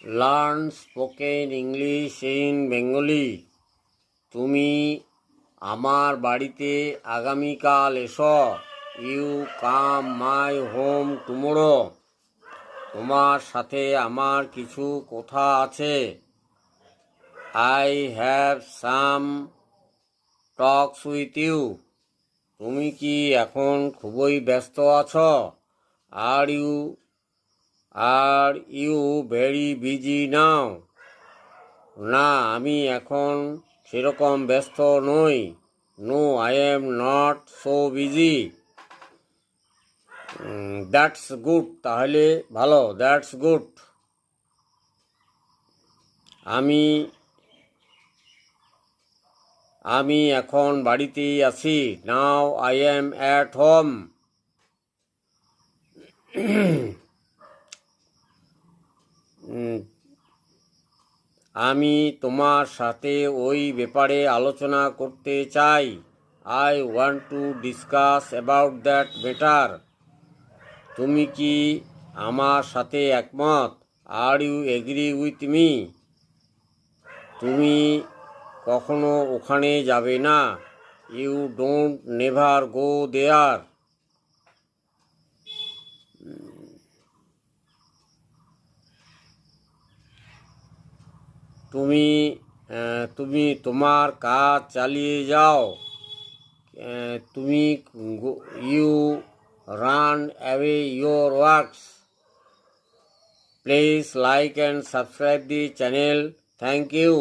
Learn spoken English in Bengali. তুমি আমার বাড়িতে আগামীকাল এসো। You come my home tomorrow. তোমার সাথে আমার কিছু কথা আছে। I have some talks with you. তুমি কি এখন খুবই ব্যস্ত আছো? Are you very busy now? না, আমি এখন সেরকম ব্যস্ত নই। No, I am not so busy. That's good, তাহলে ভালো। That's good. আমি এখন বাড়িতেই আছি। Now I am at home. আমি তোমার সাথে ওই ব্যাপারে আলোচনা করতে চাই। I want to discuss about that matter. তুমি কি আমার সাথে একমত? Are you agree with me? তুমি কখনো ওখানে যাবে না? You don't never go there. তুমি তোমার কাজ চালিয়ে যাও। You run away your works. Please like and subscribe the channel. Thank you.